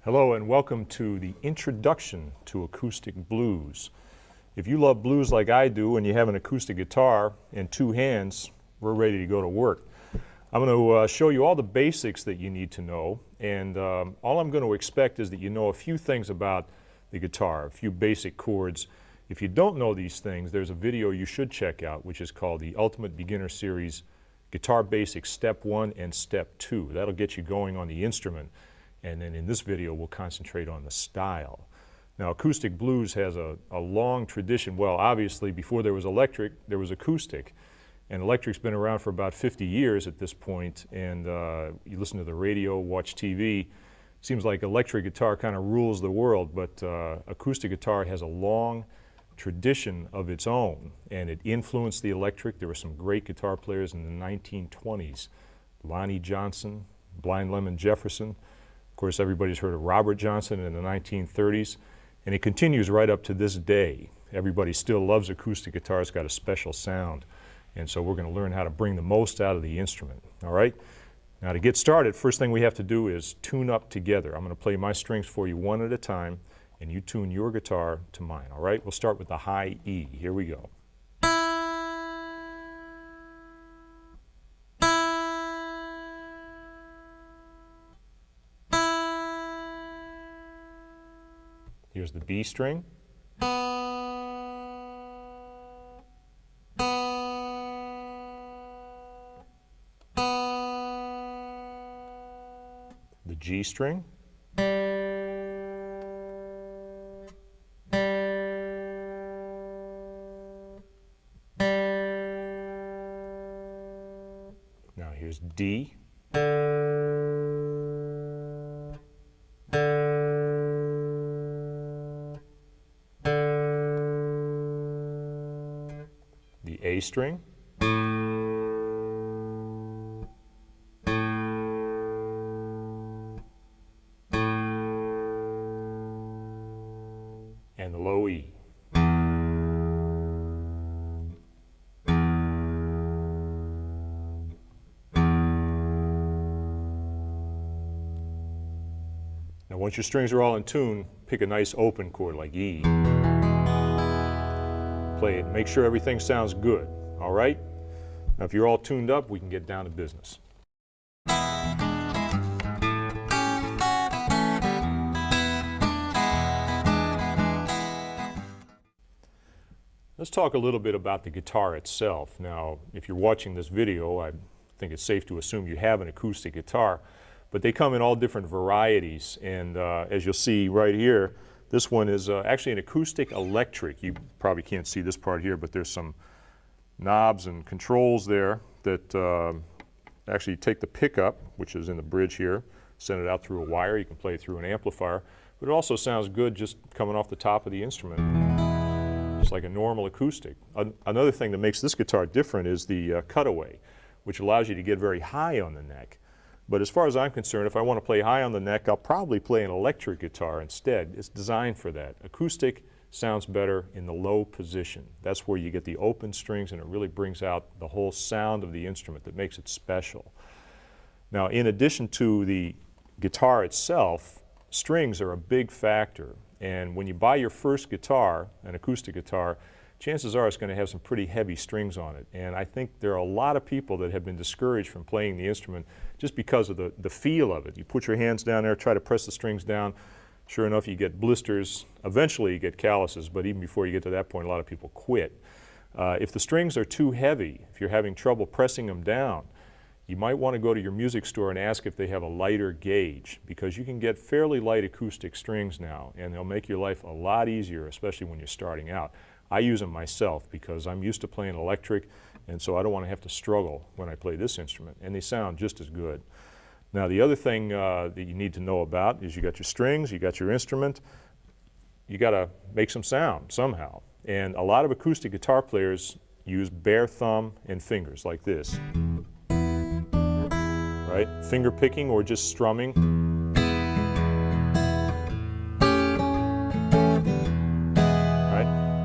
Hello and welcome to the introduction to acoustic blues. If you love blues like I do and you have an acoustic guitar and two hands, we're ready to go to work. I'm going to show you all the basics that you need to know, and all I'm going to expect is that you know a few things about the guitar, a few basic chords. If you don't know these things, there's a video you should check out which is called the Ultimate Beginner Series Guitar Basics Step 1 and Step 2. That'll get you going on the instrument. And then in this video, we'll concentrate on the style. Now, acoustic blues has a long tradition. Well, obviously, before there was electric, there was acoustic. And electric's been around for about 50 years at this point. And you listen to the radio, watch TV. Seems like electric guitar kind of rules the world, but acoustic guitar has a long tradition of its own. And it influenced the electric. There were some great guitar players in the 1920s. Lonnie Johnson, Blind Lemon Jefferson. Of course, everybody's heard of Robert Johnson in the 1930s, and it continues right up to this day. Everybody still loves acoustic guitar. It's got a special sound, and so we're going to learn how to bring the most out of the instrument, all right? Now, to get started, first thing we have to do is tune up together. I'm going to play my strings for you one at a time, and you tune your guitar to mine, all right? We'll start with the high E. Here we go. Here's the B string. The G string. Now here's D. The A string, and the low E. Now once your strings are all in tune, pick a nice open chord like E. Play it. Make sure everything sounds good, all right? Now, if you're all tuned up, we can get down to business. Let's talk a little bit about the guitar itself. Now, if you're watching this video, I think it's safe to assume you have an acoustic guitar, but they come in all different varieties, and as you'll see right here, this one is actually an acoustic electric. You probably can't see this part here, but there's some knobs and controls there that actually take the pickup, which is in the bridge here, send it out through a wire. You can play it through an amplifier, but it also sounds good just coming off the top of the instrument, just like a normal acoustic. Another thing that makes this guitar different is the cutaway, which allows you to get very high on the neck. But as far as I'm concerned, if I want to play high on the neck, I'll probably play an electric guitar instead. It's designed for that. Acoustic sounds better in the low position. That's where you get the open strings, and it really brings out the whole sound of the instrument that makes it special. Now, in addition to the guitar itself, strings are a big factor. And when you buy your first guitar, an acoustic guitar, chances are it's going to have some pretty heavy strings on it. And I think there are a lot of people that have been discouraged from playing the instrument just because of the feel of it. You put your hands down there, try to press the strings down. Sure enough, you get blisters. Eventually, you get calluses, but even before you get to that point, a lot of people quit. If the strings are too heavy, if you're having trouble pressing them down, you might want to go to your music store and ask if they have a lighter gauge, because you can get fairly light acoustic strings now, and they'll make your life a lot easier, especially when you're starting out. I use them myself because I'm used to playing electric, and so I don't want to have to struggle when I play this instrument, and they sound just as good. Now, the other thing that you need to know about is you got your strings, you got your instrument, you got to make some sound somehow. And a lot of acoustic guitar players use bare thumb and fingers like this, right? Finger picking or just strumming.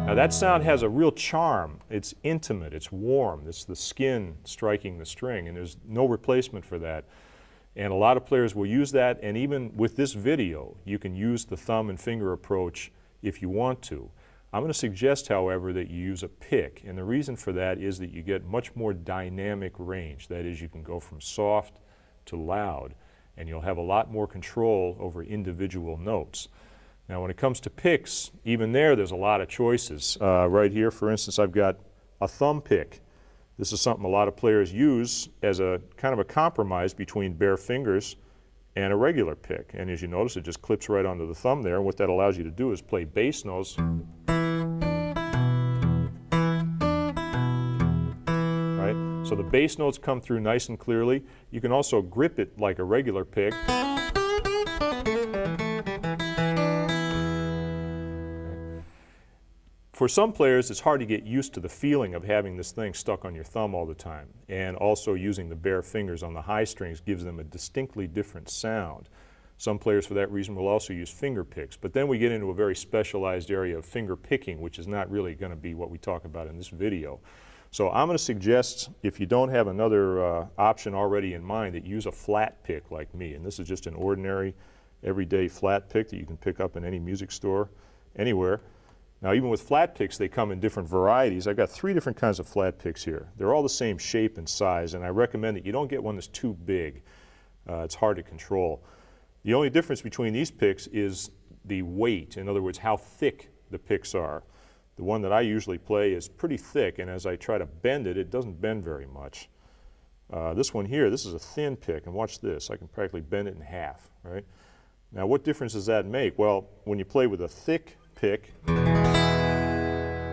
Now that sound has a real charm. It's intimate, it's warm, it's the skin striking the string, and there's no replacement for that. And a lot of players will use that, and even with this video, you can use the thumb and finger approach if you want to. I'm going to suggest, however, that you use a pick, and the reason for that is that you get much more dynamic range. That is, you can go from soft to loud, and you'll have a lot more control over individual notes. Now, when it comes to picks, even there's a lot of choices. Right here, for instance, I've got a thumb pick. This is something a lot of players use as a kind of a compromise between bare fingers and a regular pick. And as you notice, it just clips right onto the thumb there. And what that allows you to do is play bass notes. Right? So the bass notes come through nice and clearly. You can also grip it like a regular pick. For some players, it's hard to get used to the feeling of having this thing stuck on your thumb all the time, and also using the bare fingers on the high strings gives them a distinctly different sound. Some players, for that reason, will also use finger picks, but then we get into a very specialized area of finger picking, which is not really going to be what we talk about in this video. So I'm going to suggest, if you don't have another option already in mind, that you use a flat pick like me, and this is just an ordinary, everyday flat pick that you can pick up in any music store, anywhere. Now, even with flat picks, they come in different varieties. I've got 3 different kinds of flat picks here. They're all the same shape and size, and I recommend that you don't get one that's too big. It's hard to control. The only difference between these picks is the weight, in other words, how thick the picks are. The one that I usually play is pretty thick, and as I try to bend it, it doesn't bend very much. This one here, this is a thin pick, and watch this. I can practically bend it in half, right? Now, what difference does that make? Well, when you play with a thick pick,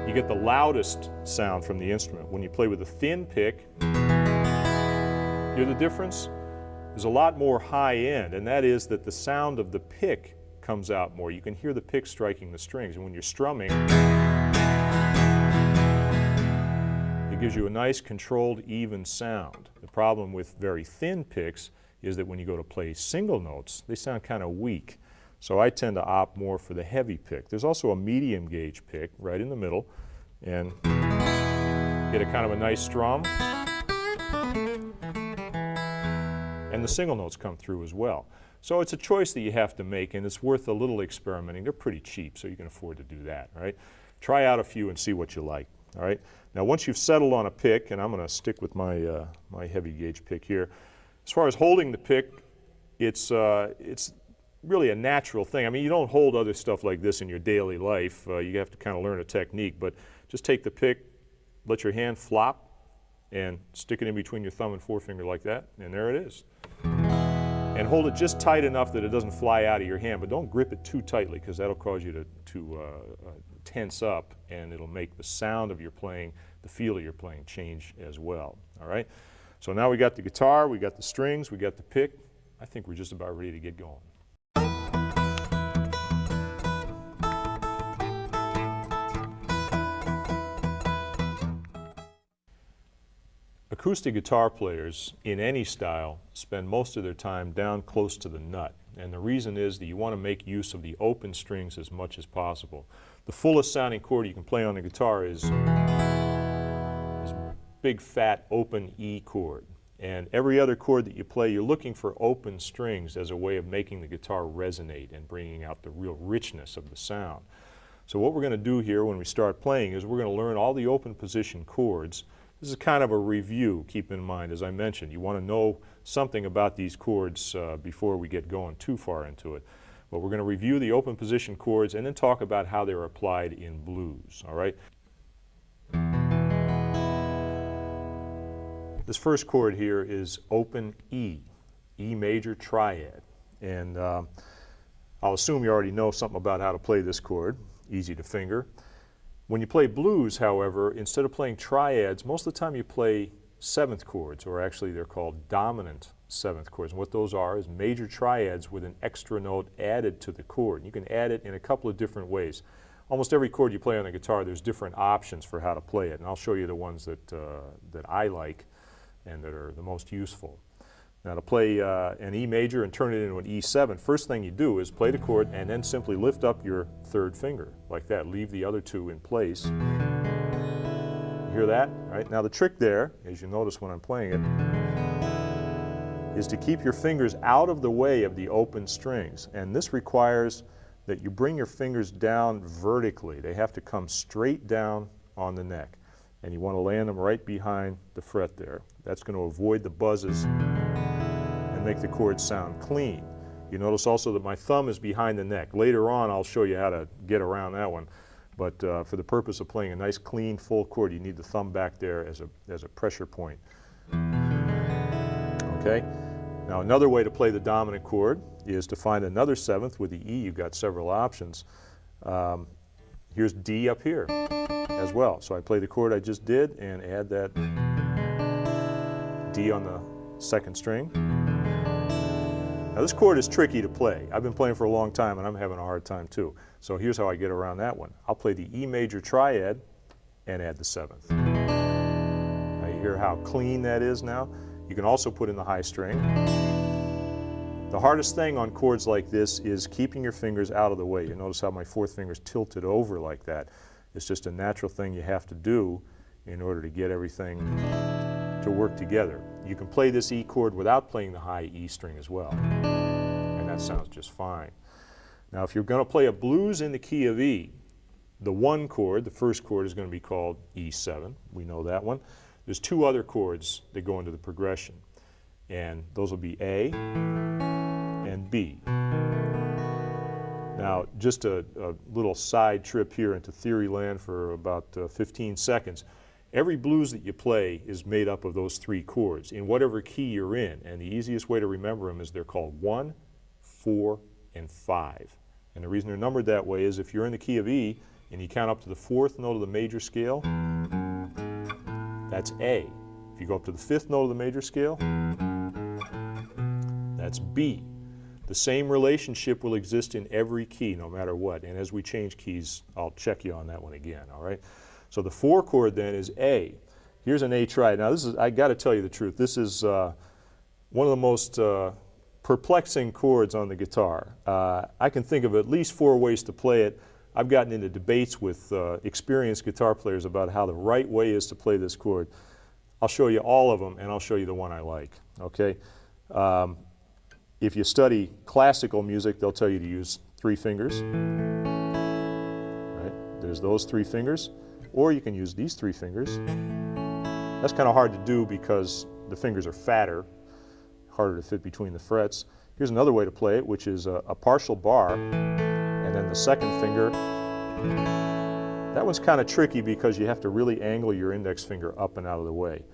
you get the loudest sound from the instrument. When you play with a thin pick, hear the difference? There's a lot more high end, and that is that the sound of the pick comes out more. You can hear the pick striking the strings, and when you're strumming, it gives you a nice controlled, even sound. The problem with very thin picks is that when you go to play single notes, they sound kind of weak. So I tend to opt more for the heavy pick. There's also a medium gauge pick right in the middle, and get a kind of a nice strum. And the single notes come through as well. So it's a choice that you have to make, and it's worth a little experimenting. They're pretty cheap, so you can afford to do that, right? Try out a few and see what you like, all right? Now, once you've settled on a pick, and I'm going to stick with my, my heavy gauge pick here, as far as holding the pick, it's really a natural thing. I mean, you don't hold other stuff like this in your daily life. You have to kind of learn a technique, but just take the pick, let your hand flop, and stick it in between your thumb and forefinger like that, and there it is. And hold it just tight enough that it doesn't fly out of your hand, but don't grip it too tightly, because that'll cause you to tense up, and it'll make the sound of your playing, the feel of your playing change as well, all right? So now we got the guitar, we got the strings, we got the pick. I think we're just about ready to get going. Acoustic guitar players in any style spend most of their time down close to the nut, and the reason is that you want to make use of the open strings as much as possible. The fullest sounding chord you can play on the guitar is this big fat open E chord, and every other chord that you play, you're looking for open strings as a way of making the guitar resonate and bringing out the real richness of the sound. So what we're going to do here when we start playing is we're going to learn all the open position chords. This is kind of a review, keep in mind, as I mentioned. You want to know something about these chords before we get going too far into it. But we're going to review the open position chords and then talk about how they're applied in blues, all right? This first chord here is open E, E major triad. And I'll assume you already know something about how to play this chord, easy to finger. When you play blues, however, instead of playing triads, most of the time you play seventh chords, or actually they're called dominant seventh chords. And what those are is major triads with an extra note added to the chord. You can add it in a couple of different ways. Almost every chord you play on the guitar, there's different options for how to play it, and I'll show you the ones that I like and that are the most useful. Now, to play an E major and turn it into an E7, first thing you do is play the chord and then simply lift up your third finger like that. Leave the other two in place. You hear that? Right? Now, the trick there, as you notice when I'm playing it, is to keep your fingers out of the way of the open strings. And this requires that you bring your fingers down vertically. They have to come straight down on the neck. And you want to land them right behind the fret there. That's going to avoid the buzzes and make the chords sound clean. You notice also that my thumb is behind the neck. Later on I'll show you how to get around that one. But for the purpose of playing a nice clean full chord, you need the thumb back there as a pressure point. Okay? Now another way to play the dominant chord is to find another seventh. With the E you've got several options. Here's D up here as well. So I play the chord I just did and add that D on the second string. Now this chord is tricky to play. I've been playing for a long time and I'm having a hard time too. So here's how I get around that one. I'll play the E major triad and add the seventh. Now you hear how clean that is now? You can also put in the high string. The hardest thing on chords like this is keeping your fingers out of the way. You notice how my fourth finger's tilted over like that. It's just a natural thing you have to do in order to get everything to work together. You can play this E chord without playing the high E string as well, and that sounds just fine. Now if you're going to play a blues in the key of E, the one chord, the first chord, is going to be called E7. We know that one. There's two other chords that go into the progression, and those will be A and B. Now just a little side trip here into theory land for about 15 seconds. Every blues that you play is made up of those three chords in whatever key you're in, and the easiest way to remember them is they're called 1, 4, and 5. And the reason they're numbered that way is if you're in the key of E and you count up to the fourth note of the major scale, that's A. If you go up to the fifth note of the major scale, that's B. The same relationship will exist in every key no matter what, and as we change keys I'll check you on that one again, all right? So the 4 chord then is A. Here's an A triad. Now this is, I got to tell you the truth, this is one of the most perplexing chords on the guitar. I can think of at least 4 ways to play it. I've gotten into debates with experienced guitar players about how the right way is to play this chord. I'll show you all of them and I'll show you the one I like, okay? If you study classical music, they'll tell you to use 3 fingers. Right? There's those 3 fingers. Or you can use these 3 fingers. That's kind of hard to do because the fingers are fatter, harder to fit between the frets. Here's another way to play it, which is a partial bar, and then the second finger. That one's kind of tricky because you have to really angle your index finger up and out of the way.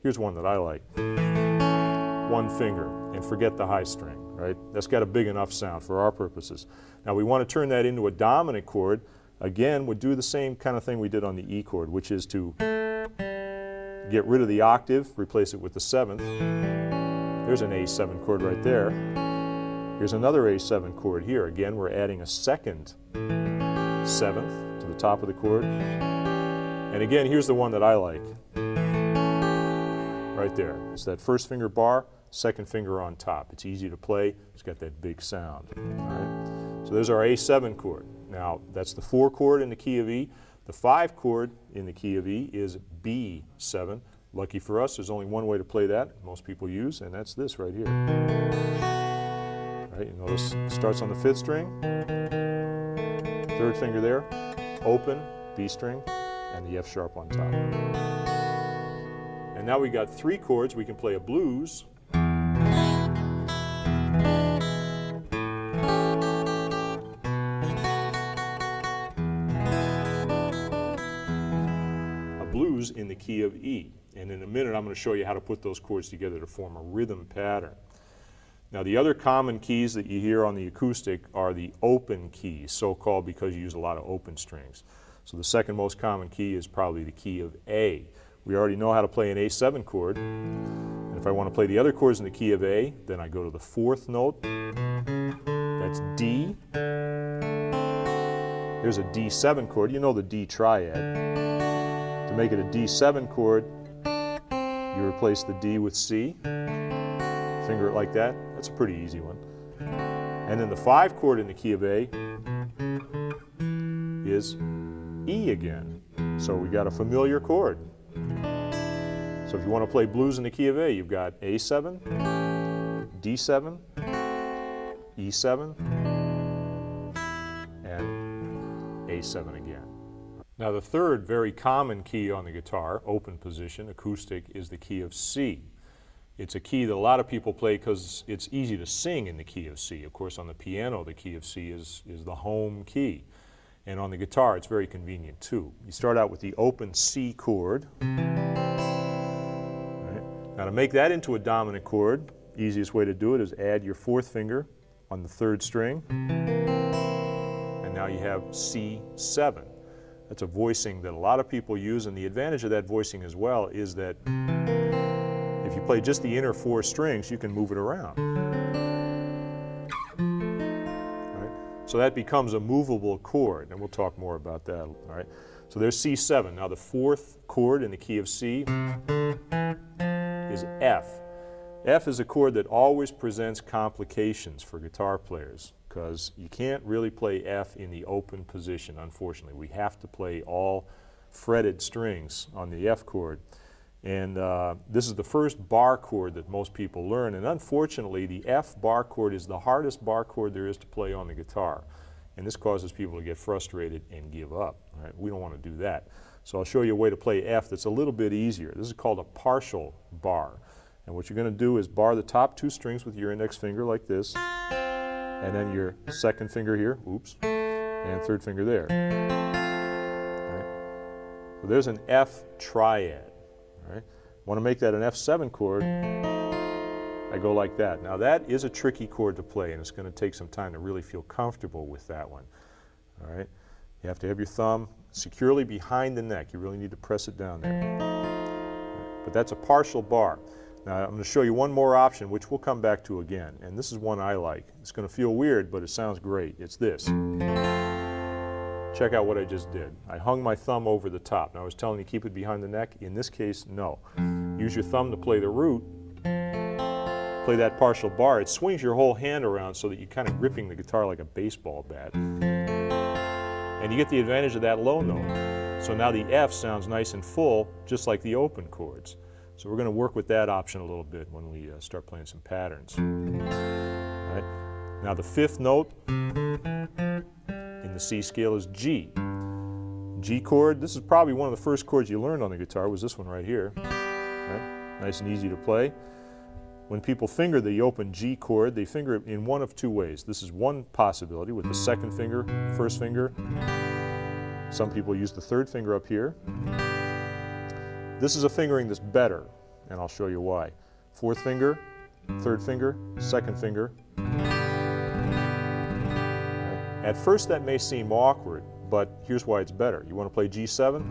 Here's one that I like. 1 finger, and forget the high string, right? That's got a big enough sound for our purposes. Now we want to turn that into a dominant chord. Again, we'll do the same kind of thing we did on the E chord, which is to get rid of the octave, replace it with the 7th. There's an A7 chord right there. Here's another A7 chord here. Again, we're adding a second 7th to the top of the chord. And again, here's the one that I like. Right there. It's that first finger bar, second finger on top. It's easy to play. It's got that big sound. All right? So there's our A7 chord. Now, that's the 4 chord in the key of E. The 5 chord in the key of E is B7. Lucky for us, there's only one way to play that most people use, and that's this right here. Right, you notice it starts on the 5th string, 3rd finger there, open, B string, and the F sharp on top. And now we got 3 chords. We can play a blues. Blues in the key of E. And in a minute I'm going to show you how to put those chords together to form a rhythm pattern. Now the other common keys that you hear on the acoustic are the open keys, so-called because you use a lot of open strings. So the second most common key is probably the key of A. We already know how to play an A7 chord. And if I want to play the other chords in the key of A, then I go to the 4th note. That's D. Here's a D7 chord. You know the D triad. To make it a D7 chord, you replace the D with C, finger it like that. That's a pretty easy one. And then the 5 chord in the key of A is E again. So we got a familiar chord. So if you want to play blues in the key of A, you've got A7, D7, E7, and A7 again. Now the third very common key on the guitar, open position, acoustic, is the key of C. It's a key that a lot of people play because it's easy to sing in the key of C. Of course, on the piano, the key of C is the home key. And on the guitar, it's very convenient too. You start out with the open C chord. Right. Now to make that into a dominant chord, easiest way to do it is add your fourth finger on the third string. And now you have C7. That's a voicing that a lot of people use, and the advantage of that voicing as well is that if you play just the inner four strings, you can move it around. Right? So that becomes a movable chord, and we'll talk more about that. All right? So there's C7. Now the fourth chord in the key of C is F. F is a chord that always presents complications for guitar players because you can't really play F in the open position, unfortunately. We have to play all fretted strings on the F chord. And this is the first bar chord that most people learn, and unfortunately the F bar chord is the hardest bar chord there is to play on the guitar. And this causes people to get frustrated and give up. Right? We don't want to do that. So I'll show you a way to play F that's a little bit easier. This is called a partial bar. And what you're going to do is bar the top two strings with your index finger like this, and then your second finger here, oops, and third finger there. Right? So there's an F triad. Right? Want to make that an F7 chord, I go like that. Now that is a tricky chord to play, and it's going to take some time to really feel comfortable with that one. All right? You have to have your thumb securely behind the neck. You really need to press it down there. Right? But that's a partial bar. Now I'm going to show you one more option, which we'll come back to again, and this is one I like. It's going to feel weird, but it sounds great. It's this. Check out what I just did. I hung my thumb over the top. Now I was telling you keep it behind the neck. In this case, no. Use your thumb to play the root. Play that partial bar. It swings your whole hand around so that you're kind of gripping the guitar like a baseball bat. And you get the advantage of that low note. So now the F sounds nice and full, just like the open chords. So we're going to work with that option a little bit when we start playing some patterns. All right. Now the fifth note in the C scale is G. G chord, this is probably one of the first chords you learned on the guitar, was this one right here. Right? Nice and easy to play. When people finger the open G chord, they finger it in one of two ways. This is one possibility with the second finger, first finger. Some people use the third finger up here. This is a fingering that's better, and I'll show you why. Fourth finger, third finger, second finger. Right. At first that may seem awkward, but here's why it's better. You want to play G7?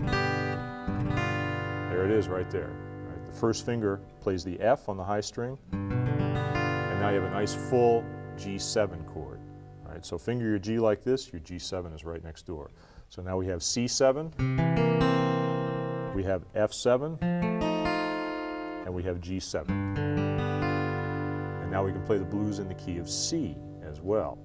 There it is right there. Right. The first finger plays the F on the high string, and now you have a nice full G7 chord. Right. So finger your G like this, your G7 is right next door. So now we have C7. We have F7, and we have G7. And now we can play the blues in the key of C as well.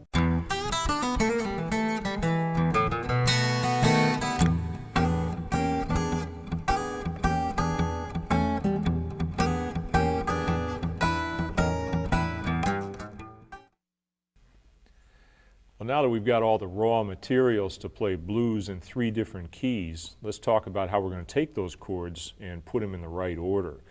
Well, now that we've got all the raw materials to play blues in three different keys, let's talk about how we're going to take those chords and put them in the right order.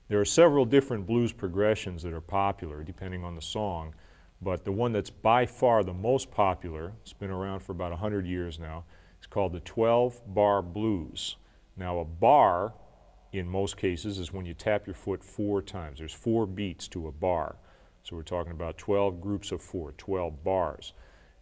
There are several different blues progressions that are popular depending on the song, but the one that's by far the most popular, it's been around for about 100 years now, is called the 12-bar blues. Now a bar, in most cases, is when you tap your foot 4 times. There's 4 beats to a bar. So we're talking about 12 groups of 4, 12 bars.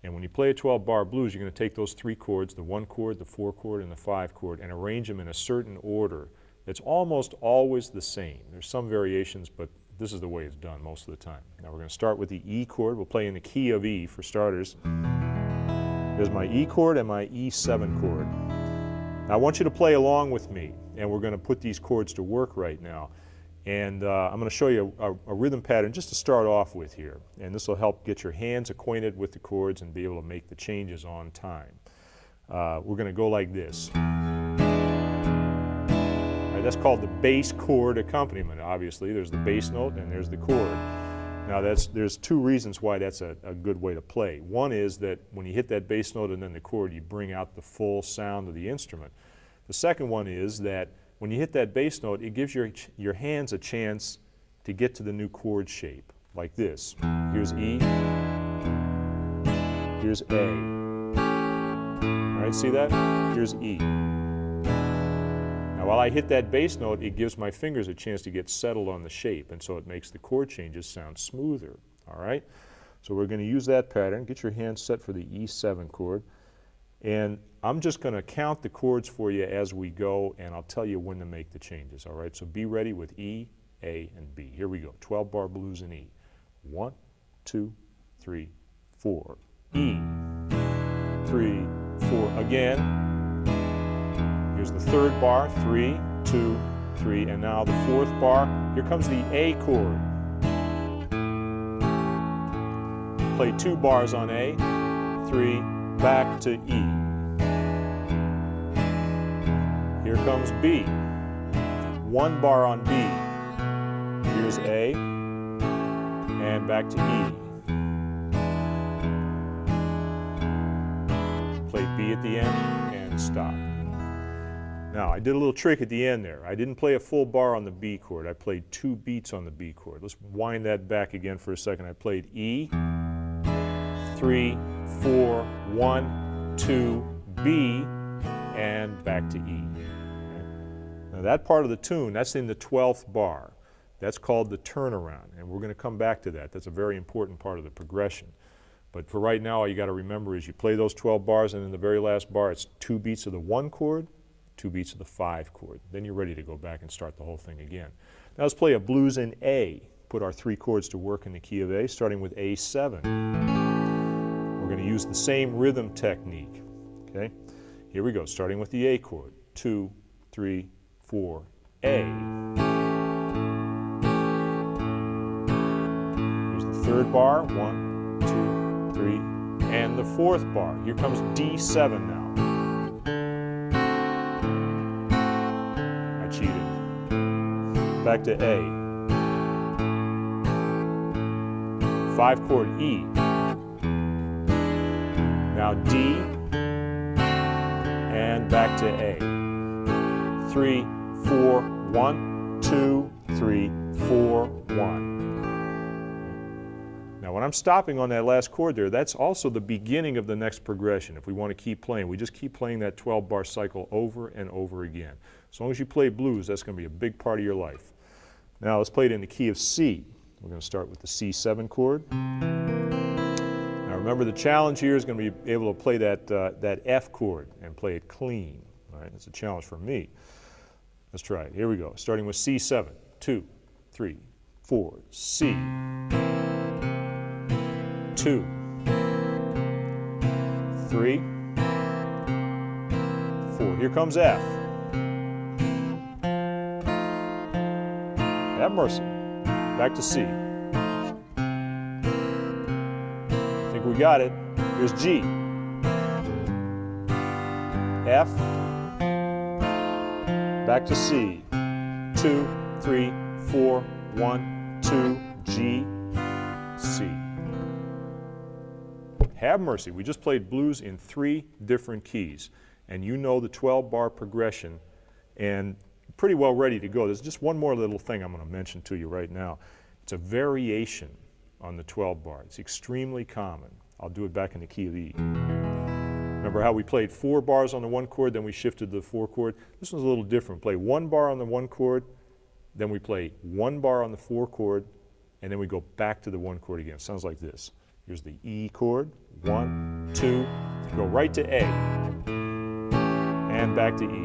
And when you play a 12-bar blues, you're going to take those 3 chords, the 1 chord, the 4 chord, and the 5 chord, and arrange them in a certain order that's almost always the same. There's some variations, but this is the way it's done most of the time. Now we're going to start with the E chord. We'll play in the key of E for starters. There's my E chord and my E7 chord. Now I want you to play along with me, and we're going to put these chords to work right now. And I'm going to show you a rhythm pattern just to start off with here. And this will help get your hands acquainted with the chords and be able to make the changes on time. We're going to go like this. Right, that's called the bass chord accompaniment, obviously. There's the bass note and there's the chord. Now there's two reasons why that's a good way to play. One is that when you hit that bass note and then the chord, you bring out the full sound of the instrument. The second one is that when you hit that bass note, it gives your hands a chance to get to the new chord shape, like this. Here's E, here's A. All right, see that? Here's E. Now while I hit that bass note, it gives my fingers a chance to get settled on the shape, and so it makes the chord changes sound smoother, all right? So we're going to use that pattern. Get your hands set for the E7 chord, and I'm just going to count the chords for you as we go, and I'll tell you when to make the changes, all right? So be ready with E, A, and B. Here we go, 12-bar blues in E. 1, 2, 3, 4. E, 3, 4, again. Here's the third bar, 3, 2, 3, and now the fourth bar. Here comes the A chord. Play 2 bars on A, 3, back to E. Here comes B. 1 bar on B. Here's A, and back to E. Play B at the end, and stop. Now, I did a little trick at the end there. I didn't play a full bar on the B chord. I played 2 beats on the B chord. Let's wind that back again for a second. I played E, 3, 4, 1, 2, B, and back to E. Now that part of the tune, that's in the 12th bar. That's called the turnaround, and we're going to come back to that. That's a very important part of the progression. But for right now, all you got to remember is you play those 12 bars, and in the very last bar, it's 2 beats of the 1 chord, 2 beats of the 5 chord. Then you're ready to go back and start the whole thing again. Now let's play a blues in A. Put our 3 chords to work in the key of A, starting with A7. We're going to use the same rhythm technique. Okay? Here we go, starting with the A chord. 2, 3, 4, A. Here's the third bar, 1, 2, 3, and the fourth bar. Here comes D7 now. I cheated. Back to A. 5 chord E. Now D, and back to A. 3, 4, 1, 2, 3, 4, 1. Now when I'm stopping on that last chord there, that's also the beginning of the next progression. If we want to keep playing, we just keep playing that 12-bar cycle over and over again. As long as you play blues, that's going to be a big part of your life. Now let's play it in the key of C. We're going to start with the C7 chord. Now remember, the challenge here is going to be able to play that F chord and play it clean. All right, that's a challenge for me. Let's try it. Here we go. Starting with C7. 2, 3, 4, C. 2, 3, 4. Here comes F. Have mercy. Back to C. I think we got it. Here's G. F. Back to C. 2, 3, 4, 1, 2, G, C. Have mercy. We just played blues in 3 different keys, and you know the 12-bar progression and pretty well ready to go. There's just one more little thing I'm going to mention to you right now. It's a variation on the 12-bar. It's extremely common. I'll do it back in the key of E. Remember how we played 4 bars on the 1 chord, then we shifted to the 4 chord? This one's a little different. Play 1 bar on the 1 chord, then we play 1 bar on the 4 chord, and then we go back to the 1 chord again. It sounds like this. Here's the E chord, 1, 2, go right to A, and back to E.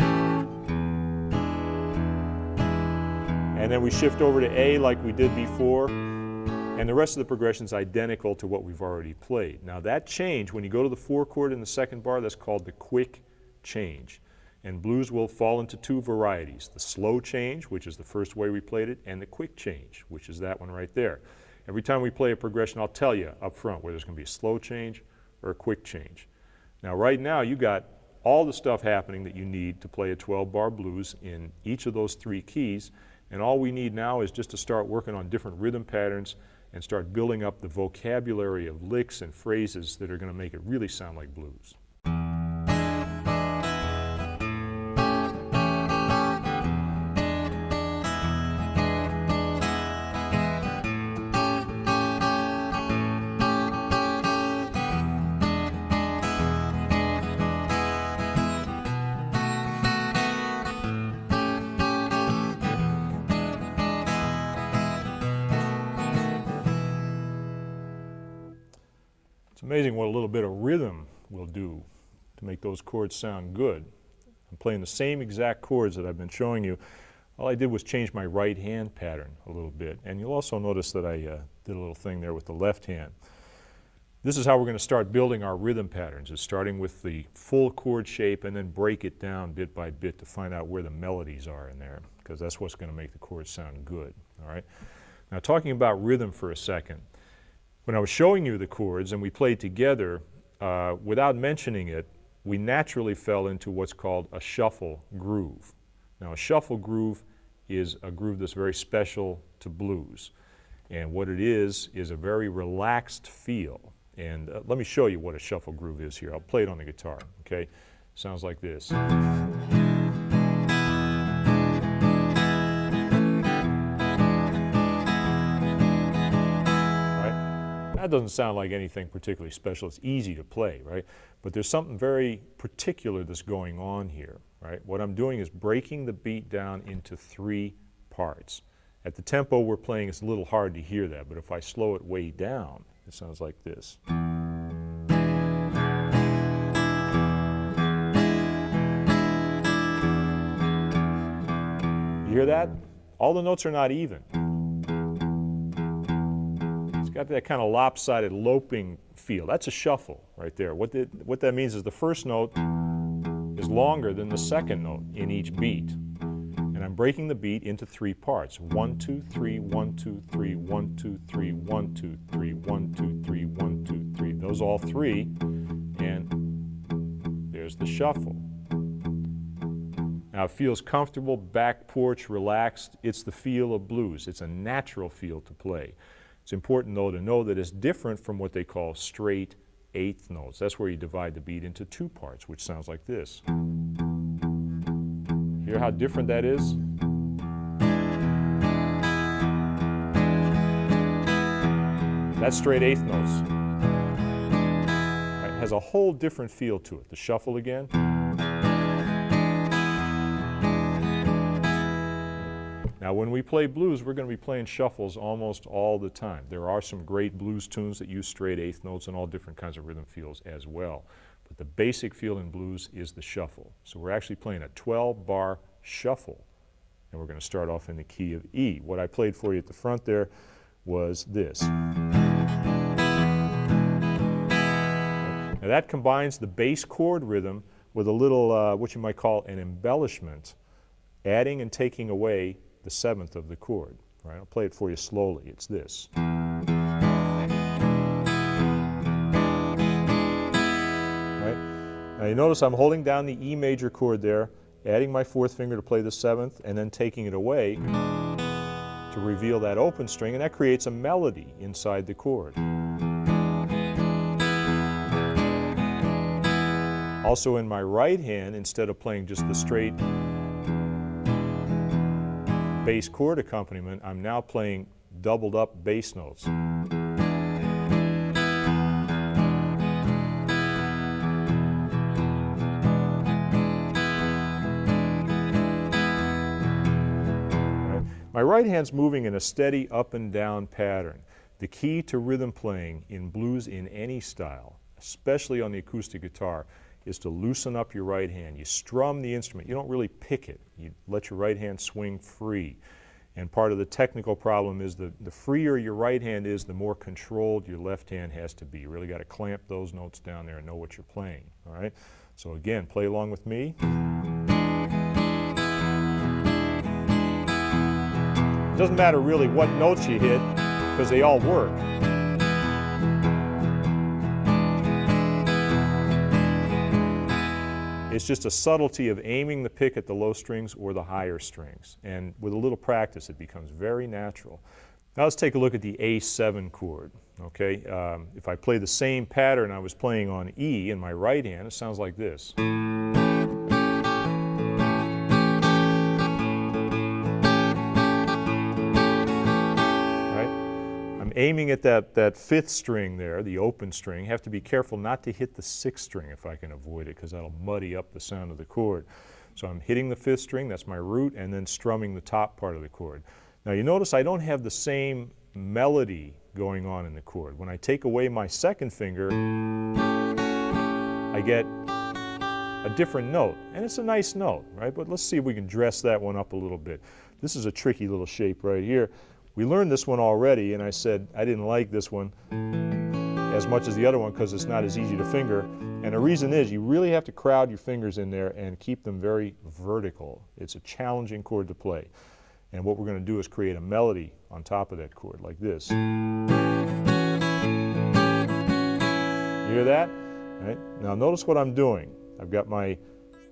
And then we shift over to A like we did before, and the rest of the progression is identical to what we've already played. Now that change, when you go to the 4 chord in the 2nd bar, that's called the quick change. And blues will fall into 2 varieties, the slow change, which is the first way we played it, and the quick change, which is that one right there. Every time we play a progression, I'll tell you up front whether there's going to be a slow change or a quick change. Now right now you got all the stuff happening that you need to play a 12-bar blues in each of those 3 keys, and all we need now is just to start working on different rhythm patterns and start building up the vocabulary of licks and phrases that are going to make it really sound like blues. It's amazing what a little bit of rhythm will do to make those chords sound good. I'm playing the same exact chords that I've been showing you. All I did was change my right hand pattern a little bit, and you'll also notice that I did a little thing there with the left hand. This is how we're going to start building our rhythm patterns, is starting with the full chord shape and then break it down bit by bit to find out where the melodies are in there, because that's what's going to make the chords sound good. All right? Now, talking about rhythm for a second, when I was showing you the chords and we played together, without mentioning it, we naturally fell into what's called a shuffle groove. Now, a shuffle groove is a groove that's very special to blues. And what it is a very relaxed feel. And let me show you what a shuffle groove is here. I'll play it on the guitar, okay? Sounds like this. That doesn't sound like anything particularly special. It's easy to play, right? But there's something very particular that's going on here, right? What I'm doing is breaking the beat down into 3 parts. At the tempo we're playing, it's a little hard to hear that, but if I slow it way down, it sounds like this. You hear that? All the notes are not even. Got that kind of lopsided loping feel. That's a shuffle right there. What that means is the first note is longer than the second note in each beat. And I'm breaking the beat into 3 parts. 1, 2, 3, 1, 2, 3, 1, 2, 3, 1, 2, 3, 1, 2, 3, 1, 2, 3. Those all 3, and there's the shuffle. Now it feels comfortable, back porch, relaxed. It's the feel of blues. It's a natural feel to play. It's important, though, to know that it's different from what they call straight 8th notes. That's where you divide the beat into 2 parts, which sounds like this. Hear how different that is? That's straight 8th notes. Right? It has a whole different feel to it. The shuffle again. Now, when we play blues, we're going to be playing shuffles almost all the time. There are some great blues tunes that use straight 8th notes and all different kinds of rhythm feels as well. But the basic feel in blues is the shuffle. So we're actually playing a 12-bar shuffle. And we're going to start off in the key of E. What I played for you at the front there was this. Now that combines the bass chord rhythm with a little, what you might call an embellishment, adding and taking away the 7th of the chord. Right? I'll play it for you slowly. It's this. Right? Now you notice I'm holding down the E major chord there, adding my 4th finger to play the 7th, and then taking it away to reveal that open string, and that creates a melody inside the chord. Also in my right hand, instead of playing just the straight bass chord accompaniment, I'm now playing doubled up bass notes. My right hand's moving in a steady up and down pattern. The key to rhythm playing in blues in any style, especially on the acoustic guitar, is to loosen up your right hand. You strum the instrument. You don't really pick it. You let your right hand swing free. And part of the technical problem is the freer your right hand is, the more controlled your left hand has to be. You really got to clamp those notes down there and know what you're playing. All right? So again, play along with me. It doesn't matter really what notes you hit, because they all work. It's just a subtlety of aiming the pick at the low strings or the higher strings. And with a little practice, it becomes very natural. Now let's take a look at the A7 chord. Okay, if I play the same pattern I was playing on E in my right hand, it sounds like this. Aiming at that fifth string there, the open string. Have to be careful not to hit the sixth string if I can avoid it, because that'll muddy up the sound of the chord. So I'm hitting the fifth string, that's my root, and then strumming the top part of the chord. Now you notice I don't have the same melody going on in the chord. When I take away my second finger, I get a different note, and it's a nice note, right? But let's see if we can dress that one up a little bit. This is a tricky little shape right here. We learned this one already, and I said I didn't like this one as much as the other one because it's not as easy to finger. And the reason is you really have to crowd your fingers in there and keep them very vertical. It's a challenging chord to play. And what we're going to do is create a melody on top of that chord, like this. You hear that? All right. Now notice what I'm doing. I've got my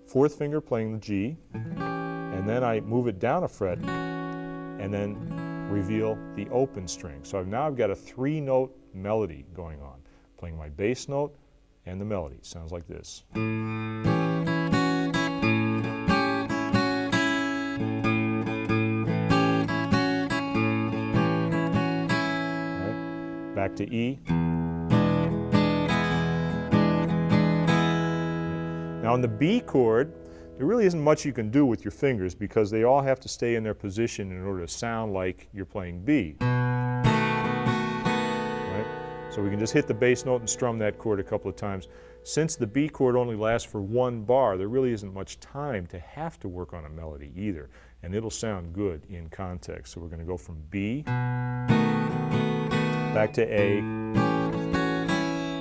fourth finger playing the G, and then I move it down a fret, and then reveal the open string. So now I've got a three-note melody going on, playing my bass note and the melody. Sounds like this. Right. Back to E. Now on the B chord, there really isn't much you can do with your fingers because they all have to stay in their position in order to sound like you're playing B. Right? So we can just hit the bass note and strum that chord a couple of times. Since the B chord only lasts for one bar, there really isn't much time to have to work on a melody either, and it'll sound good in context. So we're going to go from B, back to A,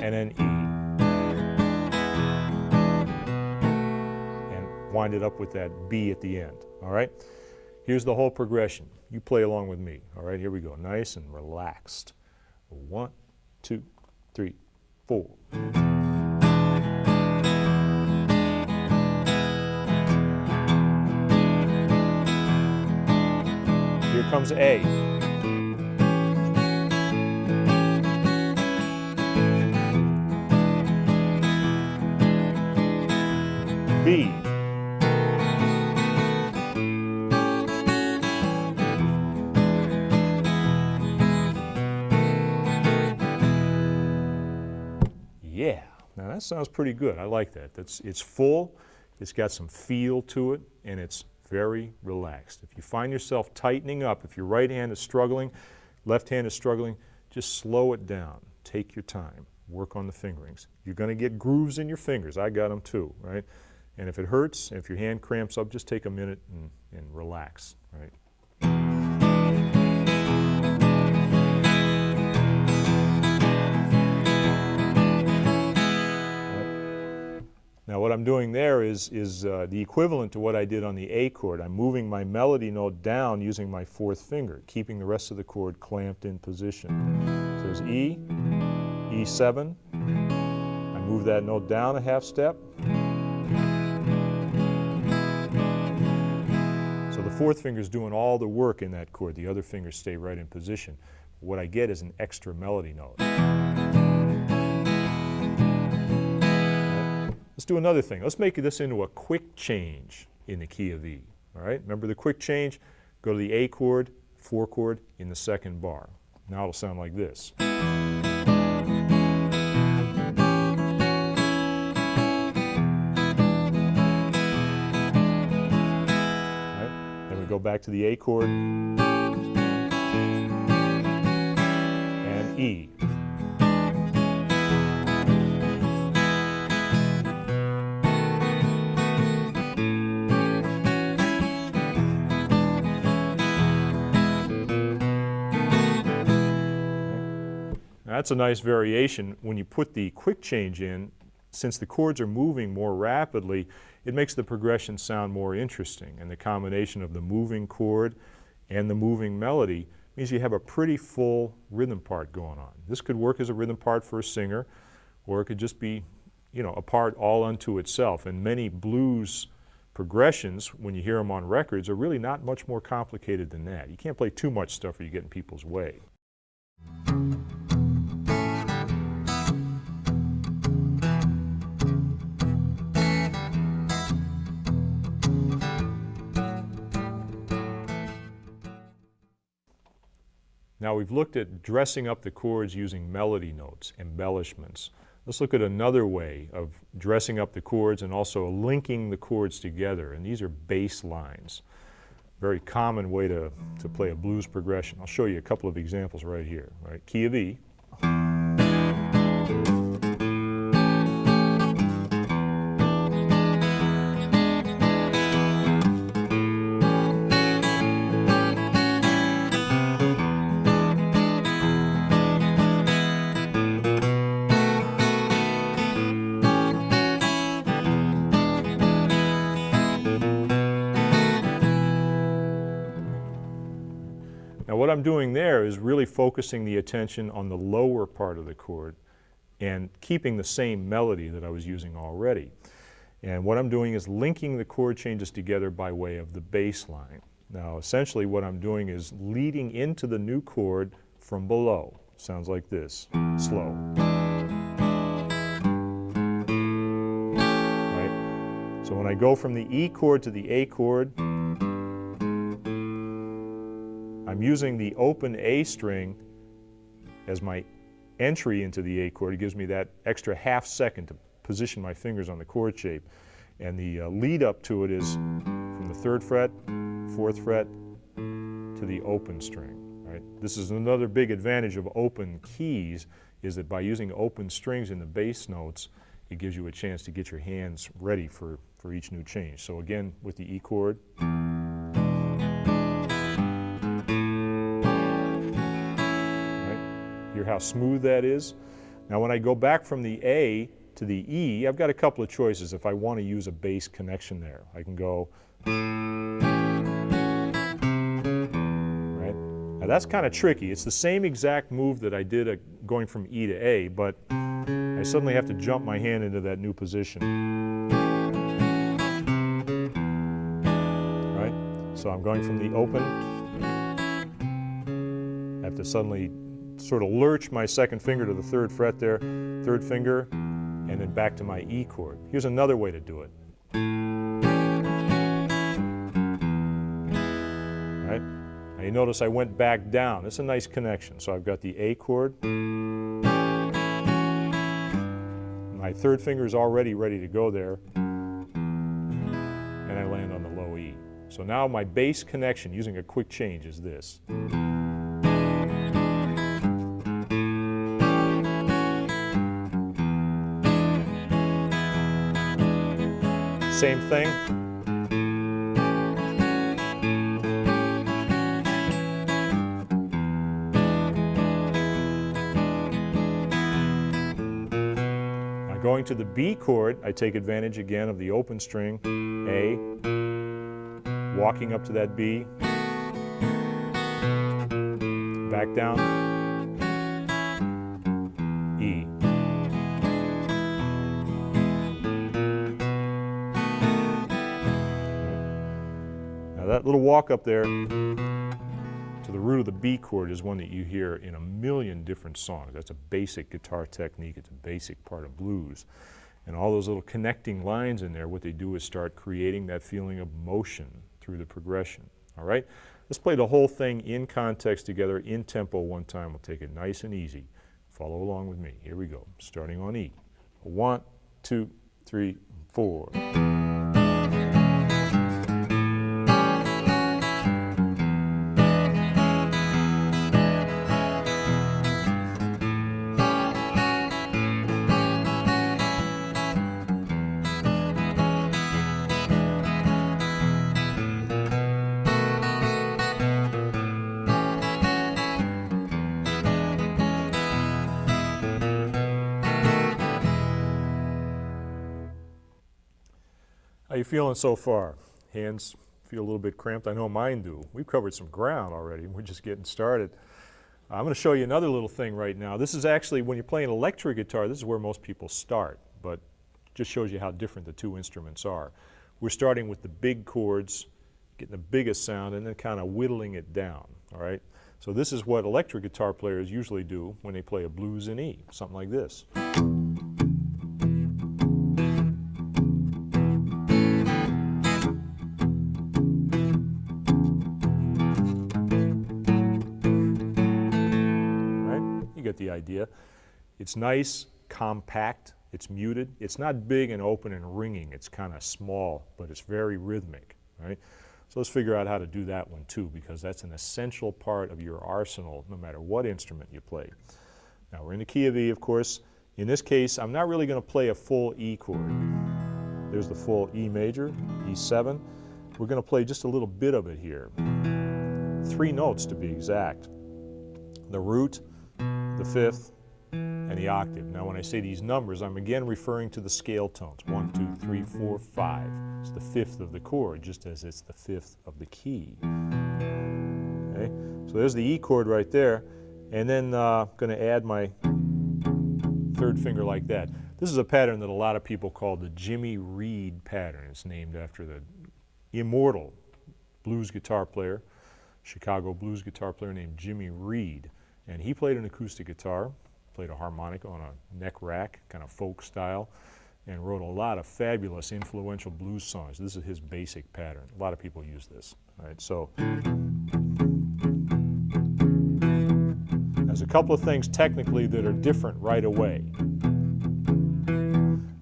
and then E. Wind it up with that B at the end, all right? Here's the whole progression. You play along with me, all right? Here we go, nice and relaxed. 1, 2, 3, 4. Here comes A. B. Yeah, now that sounds pretty good. I like that. It's full, it's got some feel to it, and it's very relaxed. If you find yourself tightening up, if your right hand is struggling, left hand is struggling, just slow it down. Take your time. Work on the fingerings. You're going to get grooves in your fingers. I got them too, right? And if it hurts, if your hand cramps up, just take a minute and relax, right? Now what I'm doing there is the equivalent to what I did on the A chord. I'm moving my melody note down using my fourth finger, keeping the rest of the chord clamped in position. So there's E, E7. I move that note down a half step. So the fourth finger is doing all the work in that chord. The other fingers stay right in position. What I get is an extra melody note. Let's do another thing. Let's make this into a quick change in the key of E. All right? Remember the quick change? Go to the A chord, 4 chord in the second bar. Now it'll sound like this. All right? Then we go back to the A chord and E. That's a nice variation. When you put the quick change in, since the chords are moving more rapidly, it makes the progression sound more interesting. And the combination of the moving chord and the moving melody means you have a pretty full rhythm part going on. This could work as a rhythm part for a singer, or it could just be, you know, a part all unto itself. And many blues progressions, when you hear them on records, are really not much more complicated than that. You can't play too much stuff or you get in people's way. Now we've looked at dressing up the chords using melody notes, embellishments. Let's look at another way of dressing up the chords and also linking the chords together, and these are bass lines. Very common way to play a blues progression. I'll show you a couple of examples right here. Right? Key of E. Now what I'm doing there is really focusing the attention on the lower part of the chord and keeping the same melody that I was using already. And what I'm doing is linking the chord changes together by way of the bass line. Now essentially what I'm doing is leading into the new chord from below. Sounds like this, slow. Right? So when I go from the E chord to the A chord, I'm using the open A string as my entry into the A chord. It gives me that extra half second to position my fingers on the chord shape. And the lead up to it is from the 3rd fret, 4th fret to the open string. Right? This is another big advantage of open keys, is that by using open strings in the bass notes, it gives you a chance to get your hands ready for each new change. So again, with the E chord. Hear how smooth that is? Now when I go back from the A to the E, I've got a couple of choices if I want to use a bass connection there. I can go, right? Now that's kind of tricky. It's the same exact move that I did going from E to A, but I suddenly have to jump my hand into that new position. Right? So I'm going from the open. I have to suddenly sort of lurch my 2nd finger to the 3rd fret there, 3rd finger, and then back to my E chord. Here's another way to do it. Right? Now you notice I went back down. It's a nice connection. So I've got the A chord. My 3rd finger is already ready to go there, and I land on the low E. So now my bass connection using a quick change is this. Same thing. Now going to the B chord, I take advantage again of the open string, A, walking up to that B, back down, E. That little walk up there to the root of the B chord is one that you hear in a million different songs. That's a basic guitar technique. It's a basic part of blues. And all those little connecting lines in there, what they do is start creating that feeling of motion through the progression. All right? Let's play the whole thing in context together, in tempo one time. We'll take it nice and easy. Follow along with me. Here we go. Starting on E. 1, 2, 3, 4. How you feeling so far? Hands feel a little bit cramped? I know mine do. We've covered some ground already. We're just getting started. I'm going to show you another little thing right now. This is actually, when you're playing electric guitar, this is where most people start, but just shows you how different the two instruments are. we're starting with the big chords, getting the biggest sound, and then kind of whittling it down, all right? So this is what electric guitar players usually do when they play a blues in E, something like this. You get the idea. It's nice, compact, it's muted. It's not big and open and ringing. It's kind of small, but it's very rhythmic, right? So let's figure out how to do that one too, because that's an essential part of your arsenal, no matter what instrument you play. Now we're in the key of E, of course. In this case, I'm not really going to play a full E chord. There's the full E major, E7. We're going to play just a little bit of it here. 3 notes to be exact. The root, the fifth, and the octave. Now when I say these numbers, I'm again referring to the scale tones. 1, 2, 3, 4, 5. It's the fifth of the chord, just as it's the fifth of the key. Okay? So there's the E chord right there, and then I'm going to add my third finger like that. This is a pattern that a lot of people call the Jimmy Reed pattern. It's named after the immortal blues guitar player, Chicago blues guitar player named Jimmy Reed. And he played an acoustic guitar, played a harmonica on a neck rack, kind of folk style, and wrote a lot of fabulous, influential blues songs. This is his basic pattern. A lot of people use this. All right, so there's a couple of things technically that are different right away.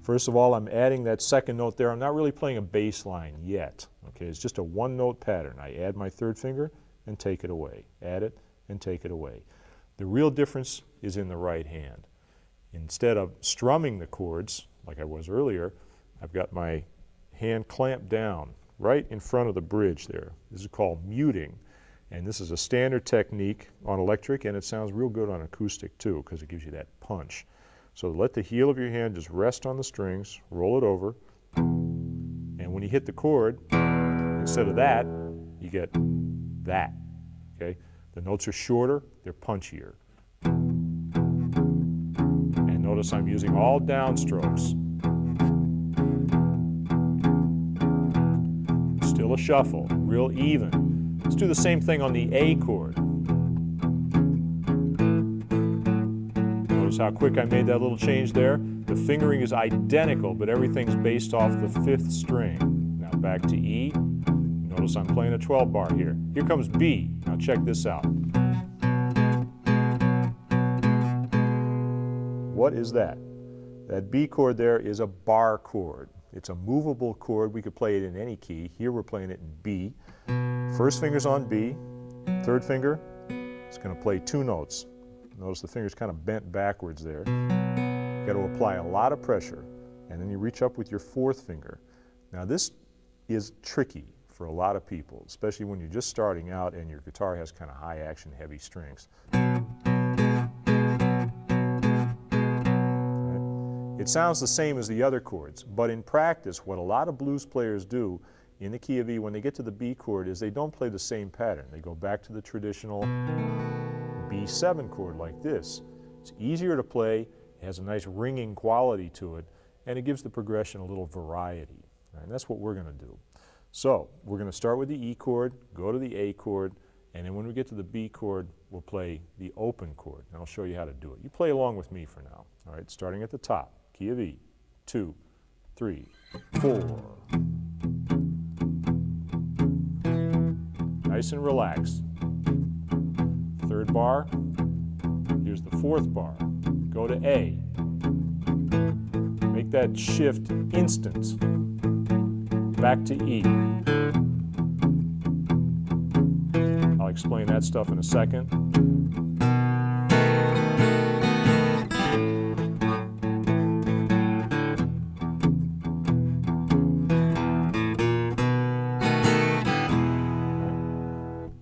First of all, I'm adding that second note there. I'm not really playing a bass line yet. Okay, it's just a 1-note pattern. I add my third finger and take it away. Add it and take it away. The real difference is in the right hand. Instead of strumming the chords, like I was earlier, I've got my hand clamped down right in front of the bridge there. This is called muting, and this is a standard technique on electric, and it sounds real good on acoustic too, because it gives you that punch. So let the heel of your hand just rest on the strings, roll it over, and when you hit the chord, instead of that, you get that, okay? The notes are shorter, they're punchier. And notice I'm using all downstrokes. Still a shuffle, real even. Let's do the same thing on the A chord. Notice how quick I made that little change there. The fingering is identical, but everything's based off the 5th string. Now back to E. Notice I'm playing a 12 bar here. Here comes B. Now check this out. What is that? That B chord there is a bar chord. It's a movable chord. We could play it in any key. Here we're playing it in B. First finger's on B. Third finger is going to play 2 notes. Notice the finger's kind of bent backwards there. You've got to apply a lot of pressure. And then you reach up with your 4th finger. Now this is tricky for a lot of people, especially when you're just starting out and your guitar has kind of high action, heavy strings. It sounds the same as the other chords, but in practice, what a lot of blues players do in the key of E when they get to the B chord is they don't play the same pattern. They go back to the traditional B7 chord like this. It's easier to play, it has a nice ringing quality to it, and it gives the progression a little variety. And that's what we're going to do. So we're going to start with the E chord, go to the A chord, and then when we get to the B chord, we'll play the open chord. And I'll show you how to do it. You play along with me for now. All right, starting at the top, key of E, 2, 3, 4. Nice and relaxed. 3rd bar, here's the 4th bar. Go to A. Make that shift instant. Back to E. I'll explain that stuff in a second.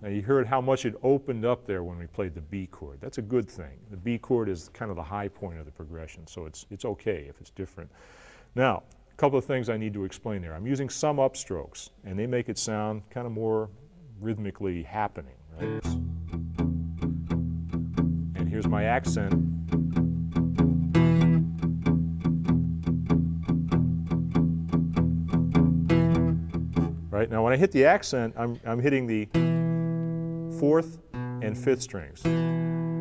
Now you heard how much it opened up there when we played the B chord. That's a good thing. The B chord is kind of the high point of the progression, so it's okay if it's different. Now, a couple of things I need to explain there. I'm using some upstrokes, and they make it sound kind of more rhythmically happening, right? And here's my accent. right? Now when I hit the accent, I'm hitting the 4th and 5th strings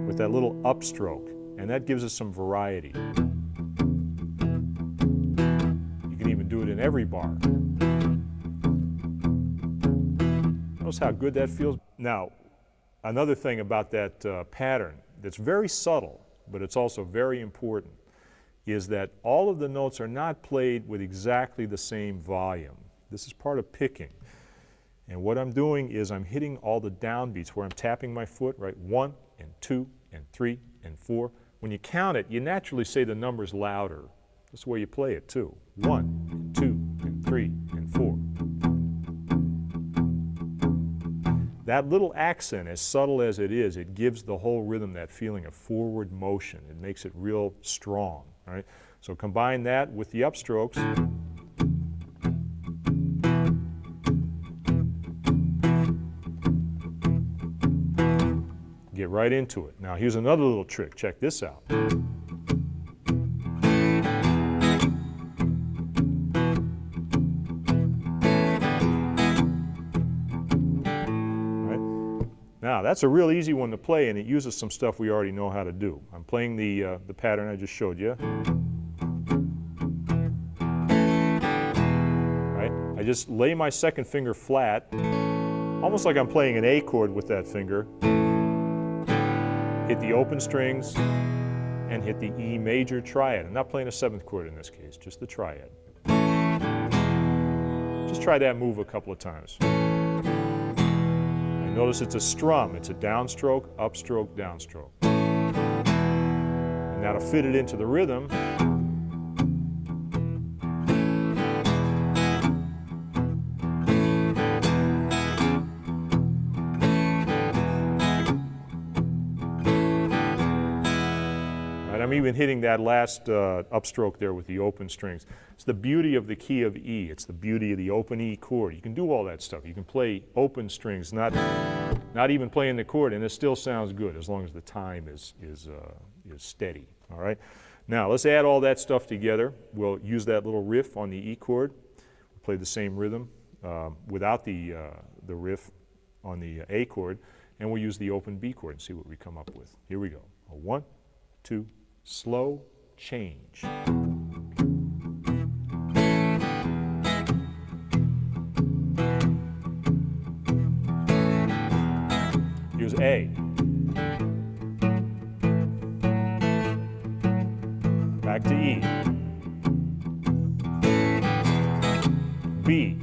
with that little upstroke, and that gives us some variety. You can even do it in every bar. Notice how good that feels. Now, another thing about that pattern that's very subtle, but it's also very important, is that all of the notes are not played with exactly the same volume. This is part of picking. And what I'm doing is I'm hitting all the downbeats where I'm tapping my foot, right? 1 and 2 and 3 and 4. When you count it, you naturally say the numbers louder. That's the way you play it too. 1 and 2 and 3 and 4. That little accent, as subtle as it is, it gives the whole rhythm that feeling of forward motion. It makes it real strong, right? So combine that with the upstrokes. Get right into it. Now here's another little trick. Check this out. Now that's a real easy one to play, and it uses some stuff we already know how to do. I'm playing the pattern I just showed you. Right? I just lay my second finger flat, almost like I'm playing an A chord with that finger. Hit the open strings and hit the E major triad. I'm not playing a 7th chord in this case, just the triad. Just try that move a couple of times. Notice it's a strum. It's a downstroke, upstroke, downstroke. And now to fit it into the rhythm, right, I'm even hitting that last upstroke there with the open strings. It's the beauty of the key of E. It's the beauty of the open E chord. You can do all that stuff. You can play open strings, not even playing the chord, and it still sounds good as long as the time is steady. All right. Now let's add all that stuff together. We'll use that little riff on the E chord. We'll play the same rhythm without the riff on the A chord, and we'll use the open B chord and see what we come up with. Here we go. A 1, 2, slow change. Here's A. Back to E. B.